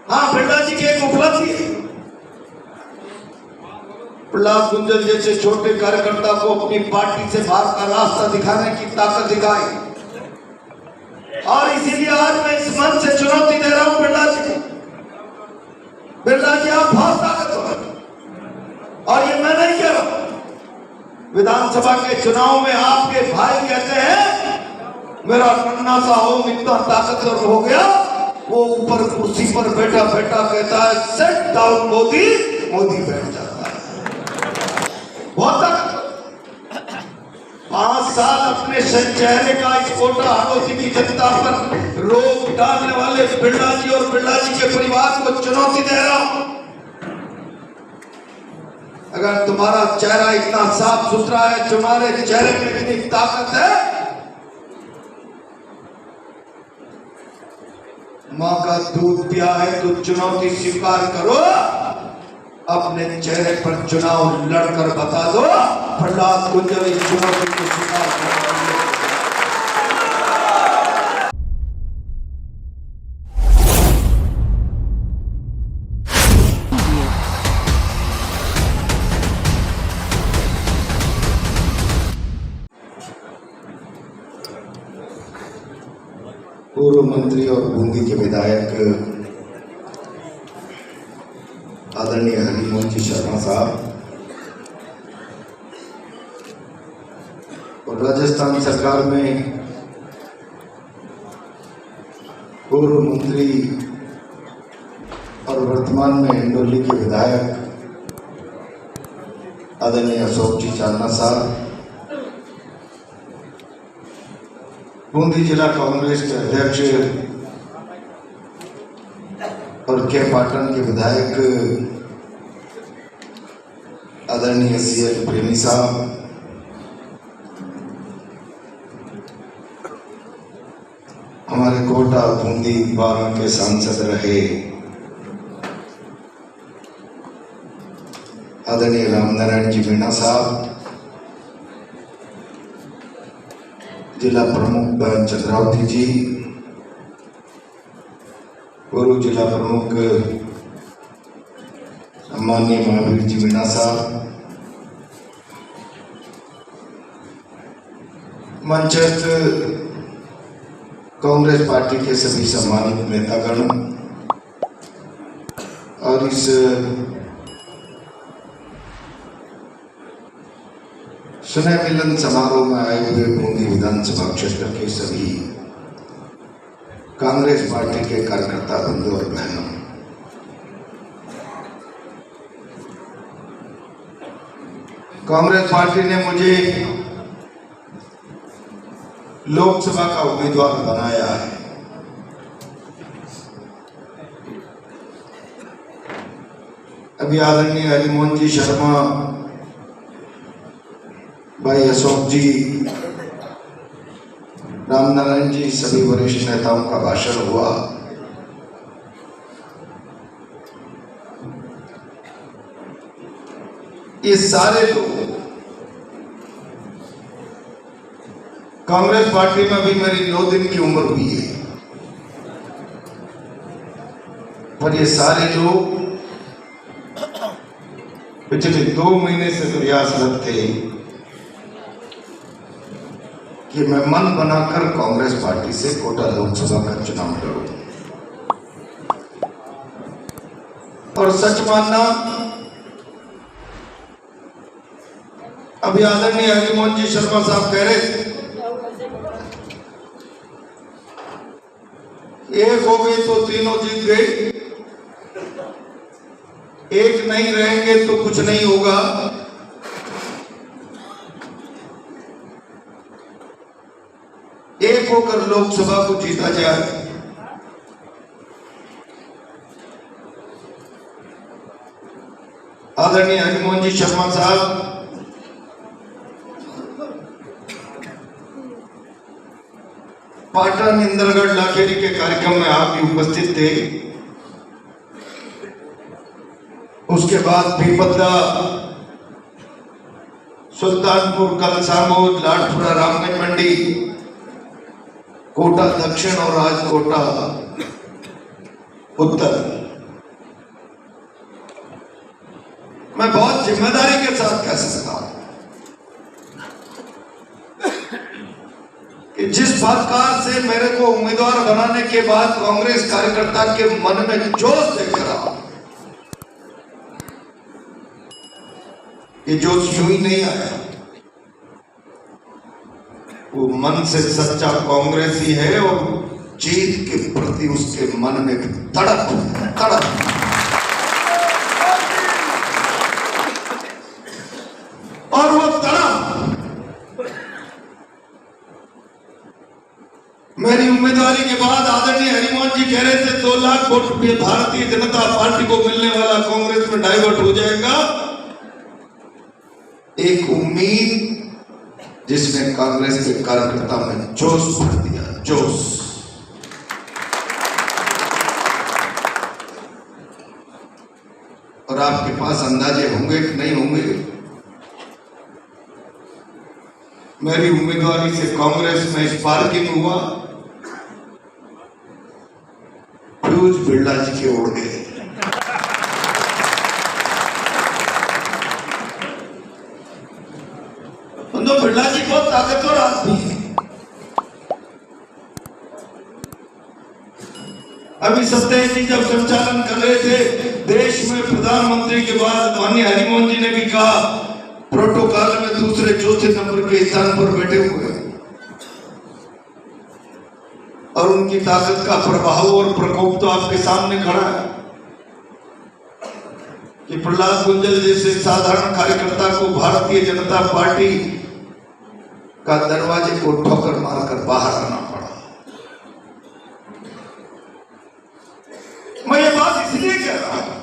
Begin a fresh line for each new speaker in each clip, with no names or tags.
हाँ, बिरला जी की एक उपलब्धि है। प्रहलाद गुंजल जैसे छोटे कार्यकर्ता को अपनी पार्टी से बाहर का रास्ता दिखाने की ताकत दिखाई, और इसीलिए आज मैं इस मंच से चुनौती दे रहा हूं बिरला जी को। बिरला जी, आप बहुत ताकतवर, और ये मैं नहीं कह रहा, विधानसभा के चुनाव में आपके भाई कहते हैं मेरा नन्ना सा ओम इतना ताकतवर हो गया, वो ऊपर कुर्सी पर बैठा बैठा कहता है सेट डाउन मोदी, मोदी बैठ जाता है। बहुत ताकतवर। 5 साल अपने चेहरे का इस कोटा हड़ोती की जनता पर रोक डालने वाले बिरला जी और बिरला जी के परिवार को चुनौती दे रहा हूं। अगर तुम्हारा चेहरा इतना साफ सुथरा है, तुम्हारे चेहरे में इतनी ताकत है, मां का दूध पिया है तो चुनौती स्वीकार करो, अपने चेहरे पर चुनाव लड़कर बता दो प्रहलाद गुंजल इस चुनौती को स्वीकार कर। पूर्व मंत्री और बूंदी के विधायक आदरणीय हरिमोहन जी शर्मा साहब और राजस्थान सरकार में पूर्व मंत्री और वर्तमान में हिंडोली के विधायक आदरणीय अशोक जी चांदना साहब, बूंदी जिला कांग्रेस के अध्यक्ष और के पाटन के विधायक आदरणीय CL प्रेमी साहब, हमारे कोटा बूंदी 12 के सांसद रहे आदरणीय रामनारायण जी मीणा साहब, जिला प्रमुख बहन चंद्रावती जी, पूर्व जिला प्रमुख माननीय महावीर जी मीणा साहब, मंचस्थ कांग्रेस पार्टी के सभी सम्मानित नेतागण और इस स्नेह मिलन समारोह में आए हुए बूंदी विधानसभा क्षेत्र के सभी कांग्रेस पार्टी के कार्यकर्ता बंधु और बहनों, कांग्रेस पार्टी ने मुझे लोकसभा का उम्मीदवार बनाया है। अभी आदरणीय हरिमोहन जी शर्मा, भाई अशोक जी, रामनारायण जी, सभी वरिष्ठ नेताओं का भाषण हुआ। ये सारे लोग कांग्रेस पार्टी में भी मेरी 9 दिन की उम्र हुई है, पर ये सारे लोग पिछले 2 महीने से प्रयासरत थे कि मैं मन बनाकर कांग्रेस पार्टी से कोटा लोकसभा का चुनाव लड़ूं। और सच मानना, अभी आदरणीय हरिमोहन जी शर्मा साहब कह रहे थे, एक हो गए तो तीनों जीत गए, एक नहीं रहेंगे तो कुछ नहीं होगा। एक होकर लोकसभा को जीता जाए। आदरणीय हरिमोहन जी शर्मा साहब पाटन, इंद्रगढ़, लाखेरी के कार्यक्रम में आप भी उपस्थित थे। उसके बाद पीपलदा, सुल्तानपुर, कलसामोद, लाडपुरा, रामगंज मंडी, कोटा दक्षिण और आज कोटा उत्तर, जिम्मेदारी के साथ कह सकता हूं कि जिस प्रकार से मेरे को उम्मीदवार बनाने के बाद कांग्रेस कार्यकर्ता के मन में जोश देख रहा, ये जोश यूं ही नहीं आया, वो मन से सच्चा कांग्रेसी है और जीत के प्रति उसके मन में तड़प और वो तड़प मेरी उम्मीदवारी के बाद आदरणीय हरिमोहन जी कह रहे थे 2 लाख वोट भारतीय जनता पार्टी को मिलने वाला कांग्रेस में डाइवर्ट हो जाएगा। एक उम्मीद जिसने कांग्रेस के कार्यकर्ता में जोश भर दिया, जोश। और आपके पास अंदाजे होंगे कि नहीं होंगे, मेरी उम्मीदवारी से कांग्रेस में स्पार्किंग हुआ, फ्यूज बिरला जी के उड़ गए। तो बिरला जी बहुत ताकतवर आदमी है। अभी सत्याजी जी जब संचालन कर रहे थे देश में, प्रधानमंत्री के बाद माननीय हरिमोहन जी ने भी कहा प्रोटोकॉल में दूसरे चौथे नंबर के स्थान पर बैठे हुए और उनकी ताकत का प्रभाव और प्रकोप तो आपके सामने खड़ा है कि प्रहलाद गुंजल जैसे साधारण कार्यकर्ता को भारतीय जनता पार्टी का दरवाजे को ठोकर मारकर बाहर आना पड़ा। मैं ये बात इसलिए कह रहा हूं,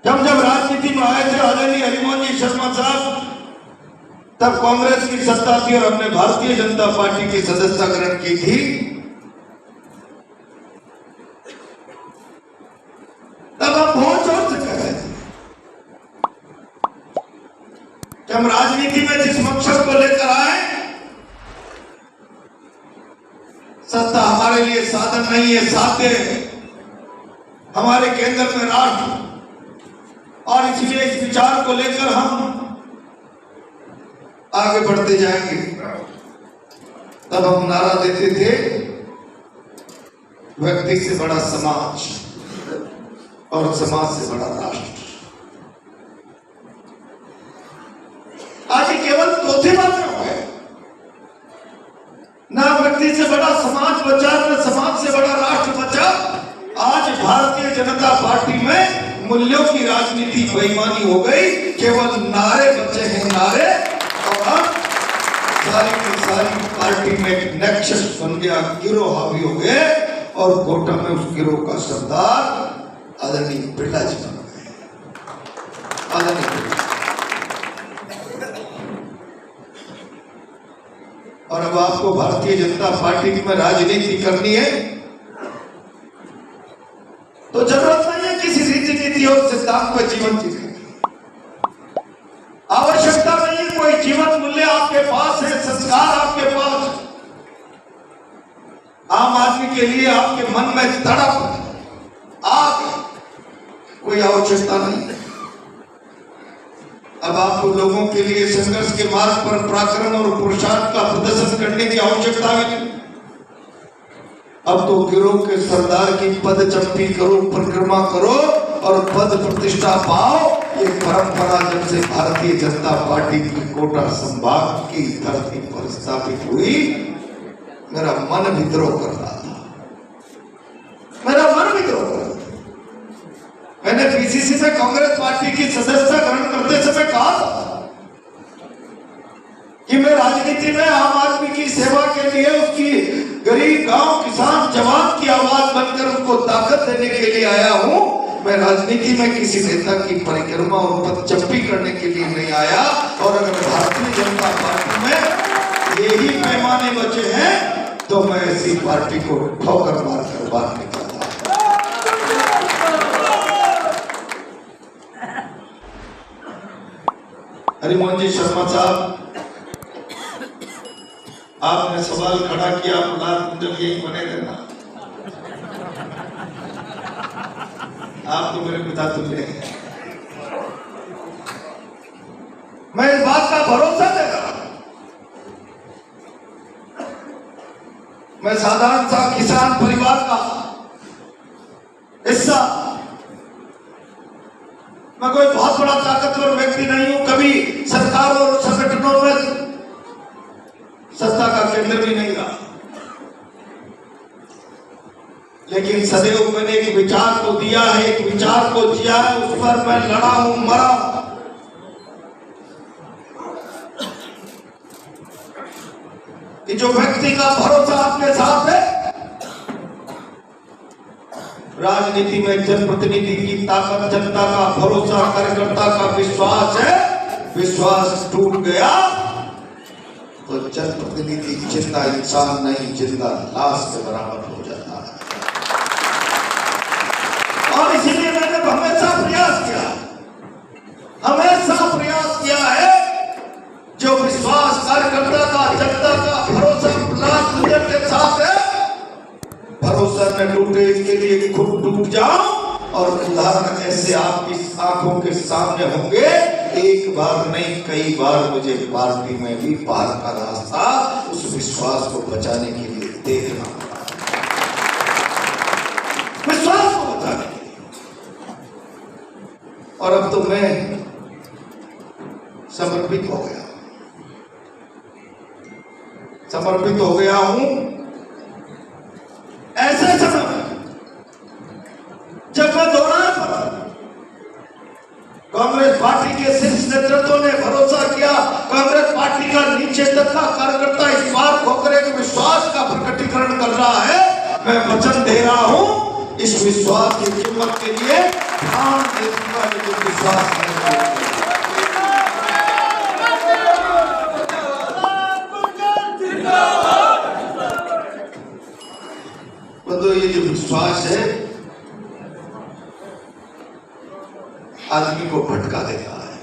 जब राजनीति में आए थे आदरणीय हरिमोहन जी शर्मा साहब, तब कांग्रेस की सत्ता थी और हमने भारतीय जनता पार्टी की सदस्यता ग्रहण की थी। तब हम बहुत जोर से कह रहे थे कि हम राजनीति में जिस मकसद को लेकर आए, सत्ता हमारे लिए साधन नहीं है, साध्य है। हमारे केंद्र में राष्ट्र, और इसलिए इस विचार को लेकर हम आगे बढ़ते जाएंगे। तब हम नारा देते थे व्यक्ति से बड़ा समाज और समाज से बड़ा राष्ट्र। आज ये केवल चौथी बात है, ना व्यक्ति से बड़ा समाज बचा, ना समाज से बड़ा राष्ट्र बचा। आज भारतीय जनता पार्टी में मूल्यों की राजनीति बेईमानी हो गई, केवल नारे बचे हैं, नारे। और सारी की सारी पार्टी में एक नेक्सस बन गया, गिरोह हावी हो गए और कोटा में उस गिरोह का सरदार आदरणीय बिरला जी बन गए। और अब आपको भारतीय जनता पार्टी में राजनीति करनी है तो जरूरत नहीं है किसी रीति नीति और सिद्धांत पर जीवन जीने की। आवश्यकता नहीं है, कोई जीवन मूल्य आपके पास है, संस्कार आपके पास। आम आदमी के लिए आपके मन में तड़प, आग, कोई आवश्यकता नहीं। अब आपको लोगों के लिए संघर्ष के मार्ग पर पराक्रम और पुरुषार्थ का प्रदर्शन करने की आवश्यकता है। अब तो गिरोह के सरदार की पद चंपी करो, परिक्रमा करो और पद प्रतिष्ठा पाओ। ये परंपरा जब से भारतीय जनता पार्टी की कोटा संभाग की धरती पर स्थापित हुई, मेरा मन विद्रोह कर रहा था, मेरा मन विद्रोह कर रहा था। मैंने पीसीसी में कांग्रेस पार्टी की सदस्यता ग्रहण करते समय कहा था कि मैं राजनीति में आम आदमी की सेवा के लिए, उसकी गरीब गांव किसान जवान की आवाज बनकर उसको ताकत देने के लिए आया हूं। मैं राजनीति में किसी नेता की परिक्रमा और पद चंपी करने के लिए नहीं आया। और अगर भारतीय जनता पार्टी में यही पैमाने बचे हैं तो मैं ऐसी पार्टी को ठोकर मारकर बाहर निकालता। हरिमोहन जी शर्मा साहब, आपने सवाल खड़ा किया प्रहलाद गुंजल यही बने रहना। आप तो मेरे पिता तुल्य हैं। मैं इस बात का भरोसा दे रहा हूं। मैं साधारण सा किसान परिवार का हिस्सा, मैं कोई बहुत बड़ा ताकतवर व्यक्ति नहीं हूं, कभी सरकार और संगठनों में सत्ता का केंद्र भी नहीं रहा, लेकिन सदैव मैंने एक विचार को दिया है, एक विचार को जिया है, उस पर मैं लड़ा हूं, मरा हूं। कि जो व्यक्ति का भरोसा आपके साथ है, राजनीति में जनप्रतिनिधि की ताकत, जनता का भरोसा, कार्यकर्ता का विश्वास है, विश्वास टूट गया तो जनप्रतिनिधि जिंदा इंसान नहीं, जिंदा लाश के बराबर हो जाता है। और इसीलिए मैंने हमेशा प्रयास किया है, जो विश्वास कार्यकर्ता का, जनता का भरोसा प्रहलाद गुर्जर के साथ है, भरोसा न टूटे इसके लिए खुद टूट जाओ। और उदाहरण ऐसे आपकी आंखों के सामने होंगे, एक बार नहीं कई बार मुझे पार्टी में भी बाहर का रास्ता उस विश्वास को बचाने के लिए देखना पड़ा, विश्वास को बचाने के लिए। और अब तो मैं समर्पित हो गया हूं ऐसे समय जब मैं दौरान पड़ा, कांग्रेस पार्टी के शीर्ष नेतृत्व ने भरोसा किया, कांग्रेस पार्टी का नीचे तक का कार्यकर्ता इस बात होकर एक विश्वास का प्रकटीकरण कर रहा है। मैं वचन दे रहा हूं, इस विश्वास की कीमत के लिए प्राण दे दूंगा, लेकिन विश्वास नहीं करूंगा। तो ये जो विश्वास है आदमी को भटका देता है।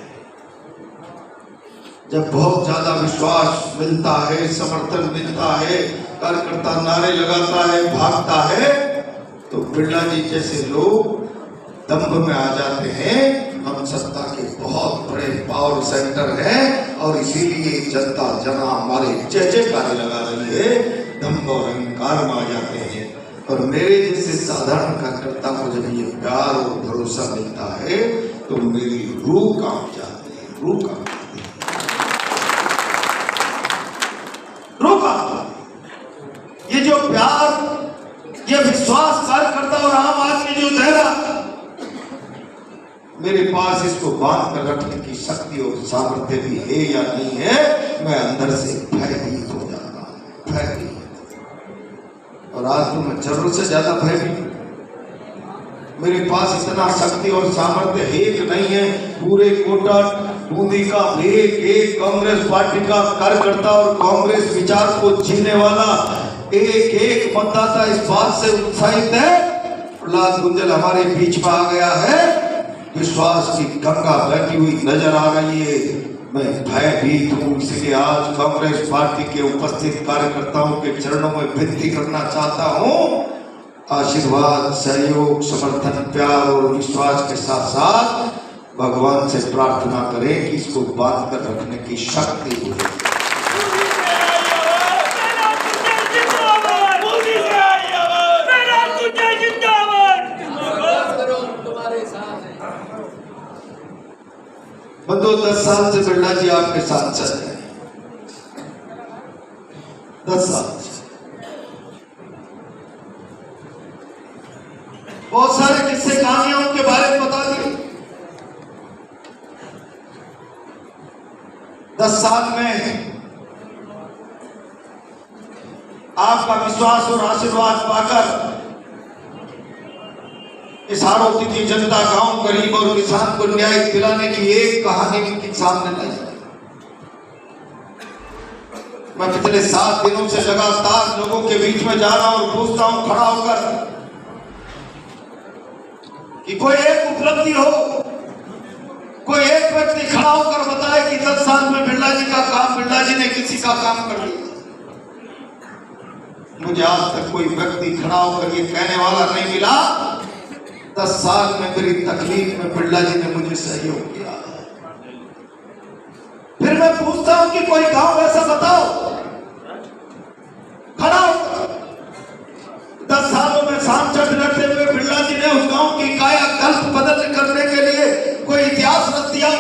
जब बहुत ज्यादा विश्वास मिलता है, समर्थन मिलता है, कार्यकर्ता नारे लगाता है, भागता है, तो बिरला जी जैसे लोग दंभ में आ जाते हैं। हम सत्ता के बहुत बड़े पावर सेंटर हैं और इसीलिए जनता जना हमारे जयजयकार लगा रही है, दंभ और अहंकार में आ जाते हैं। और मेरे जैसे साधारण कार्यकर्ता को जब ये प्यार और भरोसा मिलता है तो मेरी रूह कांप जाती है, रूह कांप जाती है, रूह कांप। ये जो प्यार, ये विश्वास कार्यकर्ता और आम आदमी जो दे रहा, मेरे पास इसको बांध कर रखने की शक्ति और सामर्थ्य भी है या नहीं है, मैं अंदर से भयभीत हो जाता हूं, भयभीत। और आज तो मैं जरूरत से ज्यादा भयभीत। मेरे पास इतना शक्ति और सामर्थ्य एक नहीं है, पूरे कोटा बूंदी का एक एक कांग्रेस पार्टी का कार्यकर्ता और कांग्रेस विचार को जीने वाला एक एक मतदाता इस बात से उत्साहित है, प्रहलाद गुर्जर हमारे बीच में आ गया है, विश्वास की गंगा बहती हुई नजर आ रही है। मैं भयभीत हूँ, इसलिए आज कांग्रेस पार्टी के उपस्थित कार्यकर्ताओं के चरणों में विनती करना चाहता हूँ, आशीर्वाद, सहयोग, समर्थन, प्यार और विश्वास के साथ साथ भगवान से प्रार्थना करें कि इसको बांध कर रखने की शक्ति हो। बंदो 10 साल से बिरला जी आपके साथ चल रहे हैं, 10 साल से बहुत सारे किस्से कहानियां उनके बारे में बता दी। 10 साल में आपका विश्वास और आशीर्वाद पाकर इस हारोती थी जनता, गांव, गरीब और किसान को न्याय दिलाने की एक कहानी उनके सामने लाई। मैं पिछले 7 दिनों से लगातार लोगों के बीच में जा रहा हूं और पूछता हूं खड़ा होकर कि कोई एक उपलब्धि हो, कोई एक व्यक्ति खड़ा होकर बताए कि 10 साल में बिरला जी का काम, बिरला जी ने किसी का काम कर दिया। मुझे आज तक कोई व्यक्ति खड़ा होकर ये कहने वाला नहीं मिला 10 साल में मेरी तकलीफ में बिरला जी ने मुझे सहयोग किया। फिर मैं पूछता हूं कि कोई गांव ऐसा बताओ, खड़ा हो 10 सालों में सांसद रहते हुए बिरला जी ने उस गांव की कायाकल्प बदल करने के लिए कोई इतिहास रच दिया।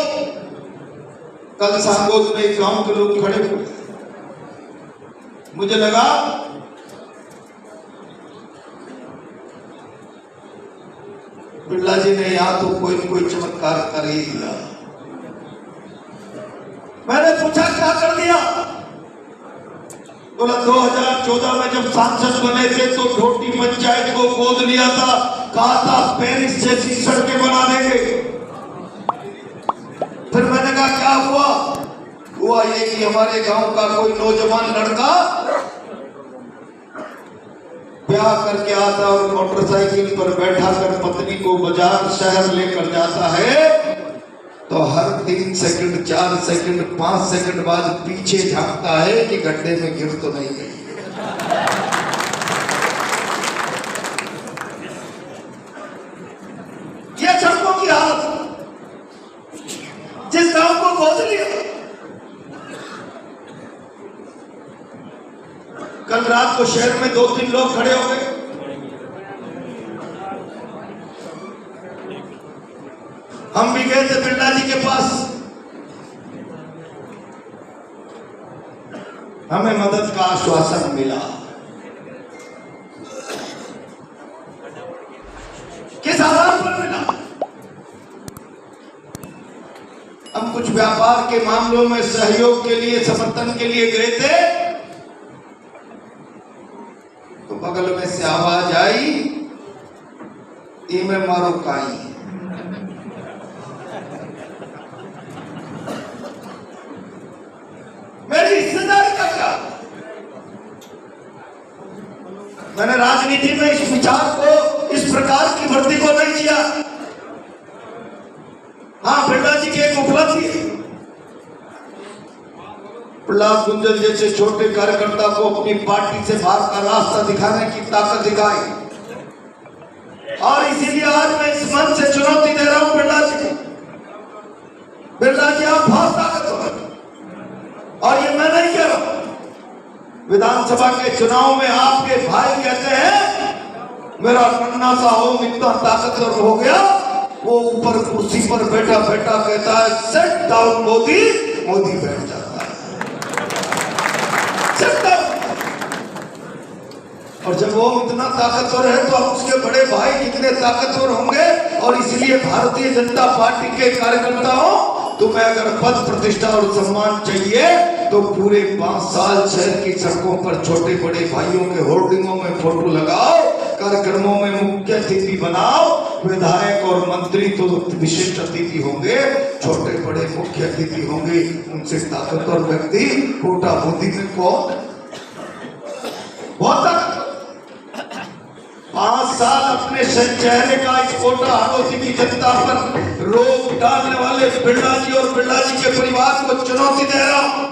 कल सांगोद में एक गांव के लोग खड़े हुए, मुझे लगा बिरला जी ने यहां तो कोई न कोई चमत्कार कर ही दिया। मैंने पूछा क्या कर दिया? बोला 2014 में जब सांसद बने थे तो ढोटी पंचायत को गोद लिया था, कहा था पेरिस जैसी सड़कें बना देंगे। फिर मैंने कहा क्या हुआ? हुआ ये कि हमारे गांव का कोई नौजवान लड़का ब्याह करके आता और मोटरसाइकिल पर बैठा कर पत्नी को बाजार शहर लेकर जाता है तो हर 3 सेकंड 4 सेकंड 5 सेकंड बाद पीछे झांकता है कि गड्ढे में गिर तो नहीं गई। ये सड़कों की हालत, जिस गांव को गोद लिया। कल रात को शहर में 2-3 लोग खड़े हो गए, हम भी गए थे बिरला जी के पास, हमें मदद का आश्वासन मिला। किस आधार पर मिला? हम कुछ व्यापार के मामलों में सहयोग के लिए, समर्थन के लिए गए थे तो बगल में से आवाज आई, में मारो काई। मेरी हिस्सेदारी का क्या? मैंने राजनीति में इस विचार को, इस प्रकार की वृद्धि को नहीं किया। हाँ, बिरला जी की एक उपलब्धि है, प्रहलाद गुंजल जैसे छोटे कार्यकर्ता को अपनी पार्टी से बाहर का रास्ता दिखाने की ताकत दिखाई, और इसीलिए आज मैं इस मंच से चुनौती दे रहा हूं बिरला जी को। बिरला जी आप बहुत ताकतवर, और ये मैं नहीं कह रहा, विधानसभा के चुनाव में आपके भाई कहते हैं मेरा नन्ना सा होम इतना ताकतवर हो गया, वो ऊपर कुर्सी पर बैठा बैठा कहता है सेट डाउन मोदी, मोदी बैठ जाता है। Set down. और जब वो इतना ताकतवर है तो अब उसके बड़े भाई कितने ताकतवर होंगे। और इसलिए भारतीय जनता पार्टी के कार्यकर्ताओं, तुम्हें अगर पद प्रतिष्ठा और सम्मान चाहिए तो पूरे 5 साल शहर की सड़कों पर छोटे बड़े भाइयों के होर्डिंगों में फोटो लगाओ, कार्यक्रमों में मुख्य अतिथि बनाओ। विधायक और मंत्री तो विशिष्ट अतिथि होंगे, छोटे बड़े मुख्य अतिथि होंगे। उनसे ताकतवर व्यक्ति कोटा मोदी में कौन? बहुत ताकतवर। 5 साल अपने चेहरे का इस कोटा हड़ौती की जनता पर रोक डालने वाले बिरला जी और बिरला जी के परिवार को चुनौती दे रहा हूं।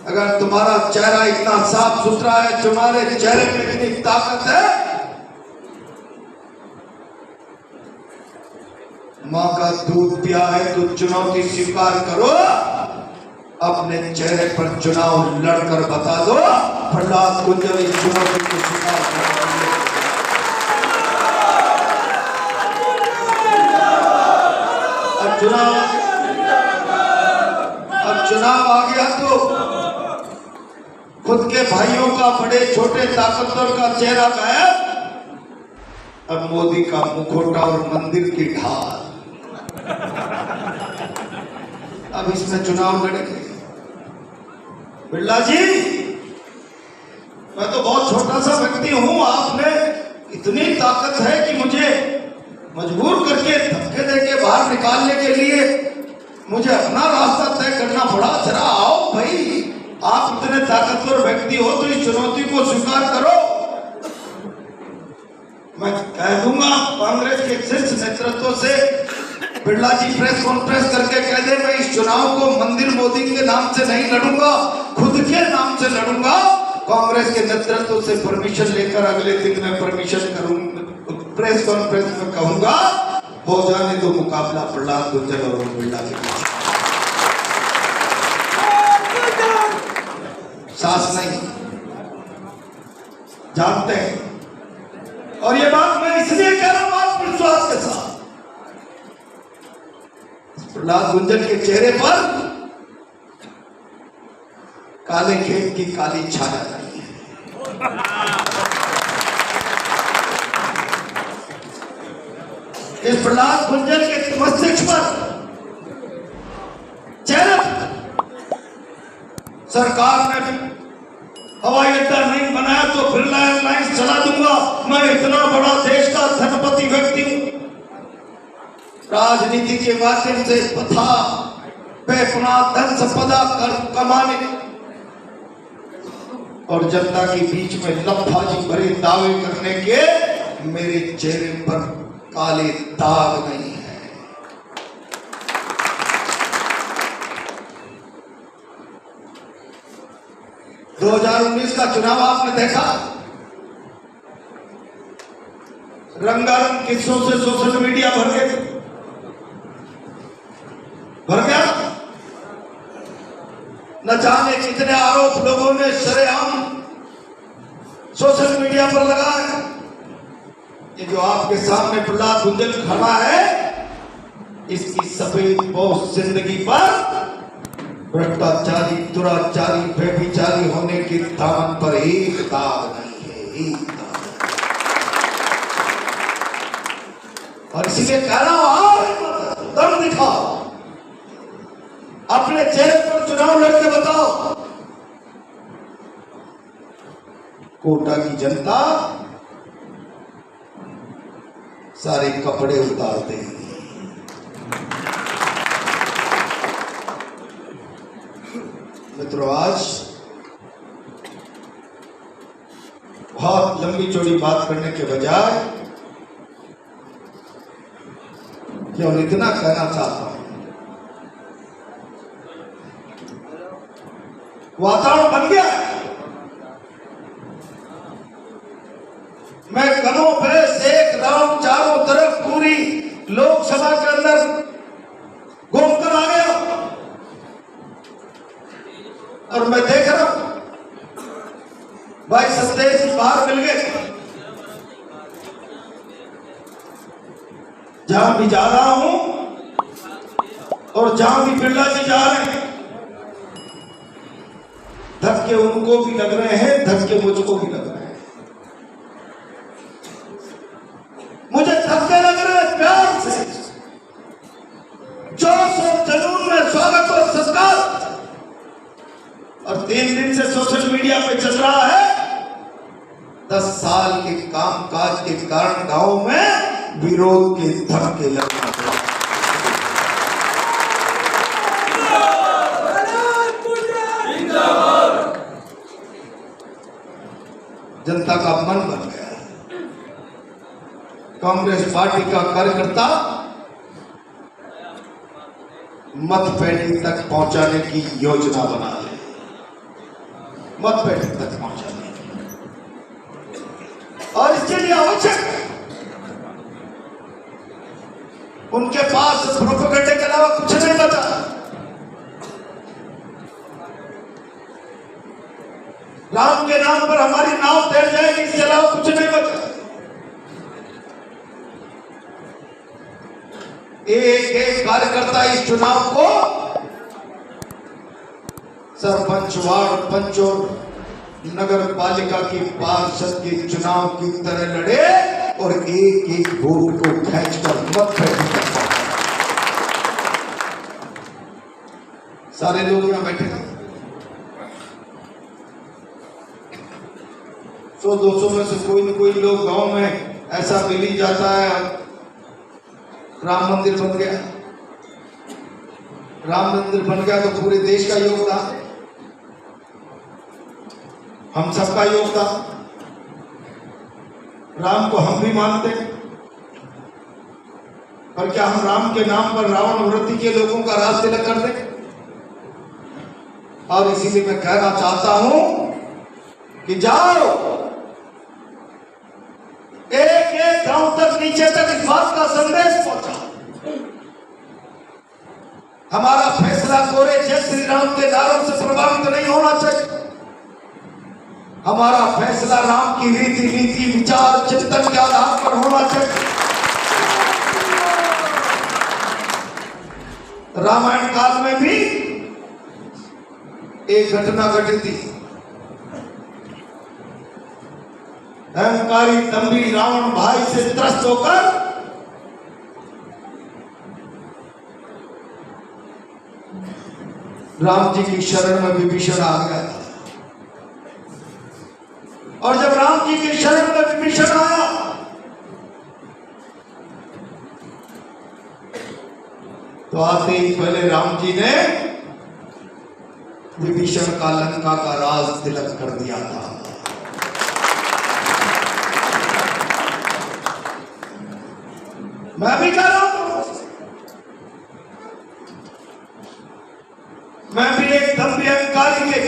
अगर तुम्हारा चेहरा इतना साफ सुथरा है, तुम्हारे चेहरे में इतनी ताकत है, मां का दूध पिया है तो चुनौती स्वीकार करो। अपने चेहरे पर चुनाव लड़कर बता दो प्रहलाद गुंजल इस चुनौती को स्वीकार करेंगे। अब चुनाव आ गया तो खुद के भाइयों का, बड़े छोटे ताकतवर का चेहरा गायब, अब मोदी का मुखौटा और मंदिर की ढाल। अब इसमें चुनाव लड़ेंगे। बिरला जी, मैं तो बहुत छोटा सा व्यक्ति हूं, आपने इतनी ताकत है कि मुझे मजबूर करके धक्के देके बाहर निकालने के लिए मुझे अपना रास्ता तय करना पड़ा। जरा आओ भाई, आप इतने ताकतवर व्यक्ति हो तो इस चुनौती को स्वीकार करो। मैं कह दूंगा कांग्रेस के शीर्ष नेतृत्व से, बिरला जी प्रेस कॉन्फ्रेंस करके कह दे मैं इस चुनाव को मंदिर मोदी के नाम से नहीं लड़ूंगा, खुद के नाम से लड़ूंगा। कांग्रेस के नेतृत्व से परमिशन लेकर अगले दिन मैं परमिशन करूंगा, प्रेस कॉन्फ्रेंस में कहूंगा हो जाने दो मुकाबला प्रहलाद गुंजल और ओम बिरला के बीच। सास नहीं जानते हैं, और ये बात मैं इसलिए कह रहा हूं आत्मविश्वास के साथ। प्रहलाद गुंजल के चेहरे पर काले खेत की काली छाया नहीं है। इस प्रहलाद गुंजल के मस्तिष्क पर, चेहरे पर सरकार ने हवाई अड्डा नहीं बनाया तो बिरला एयरलाइंस चला दूंगा, मैं इतना बड़ा देश का धनपति व्यक्ति हूं। राजनीति के माध्यम से पथा बेपना धन संपदा कर कमाने और जनता के बीच में लफाजी भरे दावे करने के मेरे चेहरे पर काले दाग नहीं है। 2019 का चुनाव आपने देखा, रंगारंग किस्सों से सोशल मीडिया भर गया। न जाने कितने आरोप लोगों ने शरेआम सोशल मीडिया पर लगाए। ये जो आपके सामने प्रहलाद गुंजल खड़ा है, इसकी सफेद पोस्ट जिंदगी पर भ्रष्टाचारी, दुराचारी, व्यभिचारी होने के दामन पर एक दाग नहीं है, एक दाग। और इसीलिए कह रहा हूं आओ दम दिखाओ, अपने चेहरे पर चुनाव लड़के बताओ। कोटा की जनता सारे कपड़े उतार देगी। मित्रों, आज बहुत लंबी चौड़ी बात करने के बजाय केवल इतना कहना चाहता हूं, वातावरण बन गया। मैं कनों पे सेक रहा हूं, चारों तरफ पूरी लोकसभा के अंदर घूमकर आ गया और मैं देख रहा हूं भाई सत्तेश बाहर मिल गए। जहां भी जा रहा हूं और जहां भी बिरला जी जा रहे हैं, धक्के उनको भी लग रहे हैं, धक्के मुझको भी लग रहे हैं। मुझे धक्के लग रहे हैं प्यार से, जोश और जुनून में स्वागत और सत्कार। और 3 दिन से सोशल मीडिया पे चल रहा है 10 साल के कामकाज के कारण गांव में विरोध के धक्के लगना। जनता का मन बन गया। कांग्रेस पार्टी का कार्यकर्ता मतपेटी तक पहुंचाने की योजना बना ले, मतपेटी तक पहुंचाने की, और इसके लिए आवश्यक है उनके पास प्रोपेगेंडे के अलावा कुछ नहीं बचा। राम के नाम पर हमारी नाव तैर जाएगी, इसके अलावा कुछ नहीं बचा। एक एक कार्यकर्ता इस चुनाव को सरपंच, वार्ड पंच और नगर पालिका की पार्षद के चुनाव की तरह लड़े और एक एक वोट को खींचकर मतपेटी तक। सारे लोग यहां बैठे थे, 100-200 में से कोई न कोई लोग गांव में ऐसा मिल ही जाता है। राम मंदिर बन गया, राम मंदिर बन गया तो पूरे देश का योगदान, हम सबका योगदान। राम को हम भी मानते हैं, पर क्या हम राम के नाम पर रावण वृत्ति के लोगों का रास्ते अलग कर दें? और इसीलिए मैं कहना चाहता हूं कि जाओ एक एक गांव तक, नीचे तक इस बात का संदेश पहुंचा, हमारा फैसला कोरे जय श्री राम के नारों से प्रभावित नहीं होना चाहिए। हमारा फैसला राम की रीति नीति विचार चिंतन के आधार पर होना चाहिए। रामायण काल में भी एक घटना घटी थी। अहंकारी दंभी रावण भाई से त्रस्त होकर राम जी की शरण में विभीषण आ गया था। और जब राम जी की शरण में विभीषण आया तो आते ही पहले राम जी ने विभीषण का लंका का राज तिलक कर दिया था। मैं भी कह रहा हूं, मैं भी एक दंभी अहंकारी के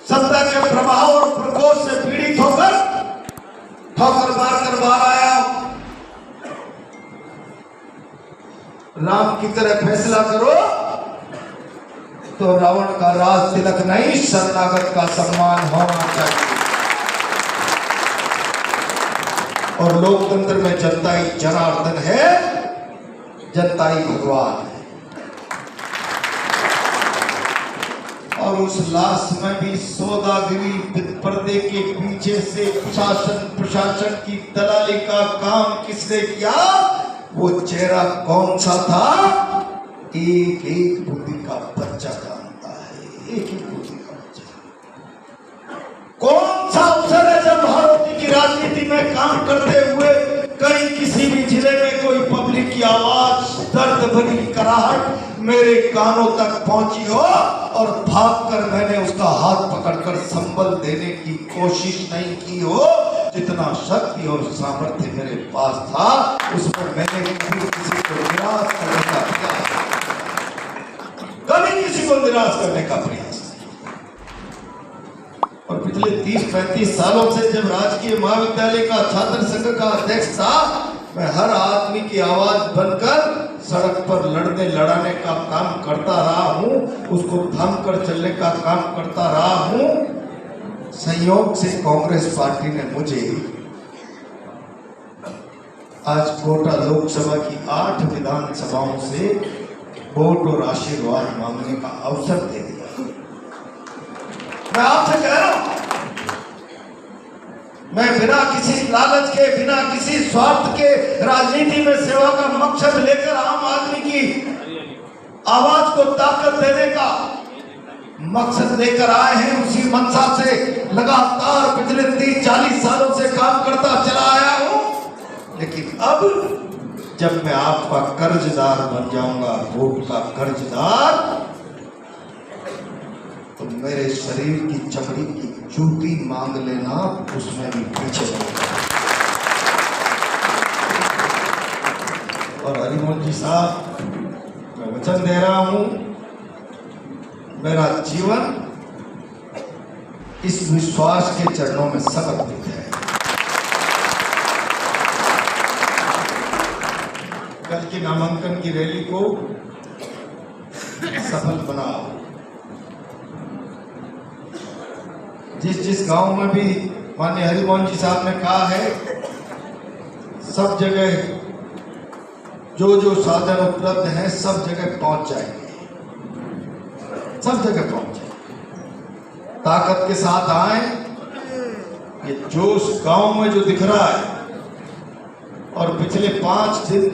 सत्ता के प्रभाव और प्रकोप से पीड़ित होकर ठोकर मारकर बाहर आया। राम की तरह फैसला करो तो रावण का राज तिलक नहीं, शरणागत का सम्मान होना चाहिए। और लोकतंत्र में जनता ही जनार्दन है, जनता ही भगवान है। और उस लाश में भी सौदागिरी पर्दे के पीछे से प्रशासन की दलाली का काम किसने किया, वो चेहरा कौन सा था, एक एक बुद्धि का बच्चा जानता है। एक एक बुद्धि का बच्चा कौन सा अवसर है जब भारत की राजनीति में काम करते हुए कहीं किसी भी जिले में कोई पब्लिक की आवाज, दर्द भरी कराहट मेरे कानों तक पहुंची हो और भागकर मैंने उसका हाथ पकड़कर संबल देने की कोशिश नहीं की हो। जितना शक्ति और सामर्थ्य मेरे पास था उसमें मैंने कभी किसी को निराश करने का प्रयास, कभी किसी को निराश करने का प्रयास। और पिछले 30-35 सालों से जब राजकीय महाविद्यालय का छात्र संघ का अध्यक्ष था, मैं हर आदमी की आवाज बनकर सड़क पर लड़ाने का काम करता रहा हूं, उसको थाम कर चलने का काम करता रहा हूं। संयोग से कांग्रेस पार्टी ने मुझे आज कोटा लोकसभा की 8 विधानसभाओं से वोट और आशीर्वाद मांगने का अवसर दे दिया। मैं आपसे कह रहा हूं, मैं बिना किसी लालच के, बिना किसी स्वार्थ के राजनीति में सेवा का मकसद लेकर आम आदमी की आवाज को ताकत देने का मकसद लेकर आए हैं। उसी मंशा से लगातार पिछले 30-40 सालों से काम करता चला आया हूं। लेकिन अब जब मैं आपका कर्जदार बन जाऊंगा, वोट का कर्जदार, तो मेरे शरीर की चमड़ी की जूती मांग लेना, उसमें भी पीछे नहीं। और हरिमोहन जी साहब, मैं वचन दे रहा हूं, मेरा जीवन इस विश्वास के चरणों में समर्पित है। कल की नामांकन की रैली को सफल बनाओ। जिस गांव में भी माननीय हरिमोहन जी साहब ने कहा है, सब जगह जो साधन उपलब्ध हैं सब जगह पहुंच जाएंगे, सब जगह पहुंच जाएंगे। ताकत के साथ आए। ये जोश गांव में जो दिख रहा है, और पिछले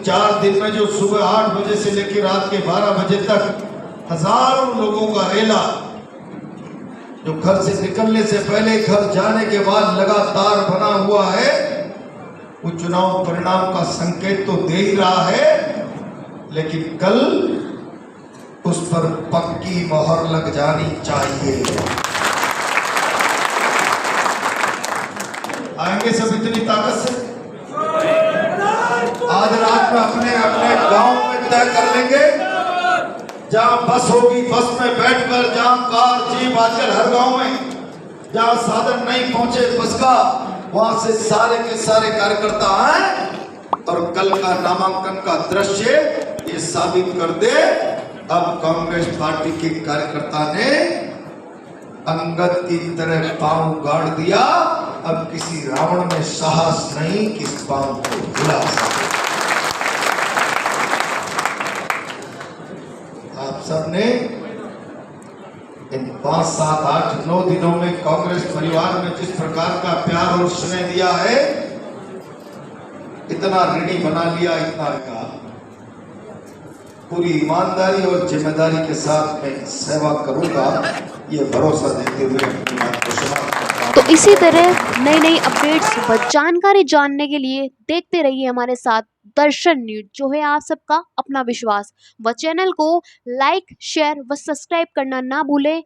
4 दिन में जो सुबह 8 बजे से लेकर रात के 12 बजे तक हजारों लोगों का रेला, जो घर से निकलने से पहले, घर जाने के बाद लगातार बना हुआ है, वो चुनाव परिणाम का संकेत तो दे ही रहा है। लेकिन कल उस पर पक्की मोहर लग जानी चाहिए। आएंगे सब इतनी ताकत से। आज रात में अपने अपने गांव में तय कर लेंगे, जहां बस होगी बस में बैठकर, जहां कार जीप, आजकल हर गांव में जहां साधन नहीं पहुंचे बस का, वहां से सारे के सारे कार्यकर्ता आए और कल का नामांकन का दृश्य ये साबित कर दे। अब कांग्रेस पार्टी के कार्यकर्ता ने अंगद की तरह पांव गाड़ दिया। अब किसी रावण में साहस नहीं कि इस पांव को हिला सके। आप सबने इन 5, 7, 8, 9 दिनों में कांग्रेस परिवार में जिस प्रकार का प्यार और स्नेह दिया है, इतना ऋणी बना लिया, इतना का पूरी ईमानदारी और जिम्मेदारी के साथ मैं सेवा करूंगा, ये भरोसा देते हुए अपनी बात को समाप्त करता हूं।
तो इसी तरह नई नई अपडेट्स व जानकारी जानने के लिए देखते रहिए हमारे साथ दर्शन न्यूज, जो है आप सबका अपना विश्वास। व चैनल को लाइक, शेयर व सब्सक्राइब करना ना भूलें।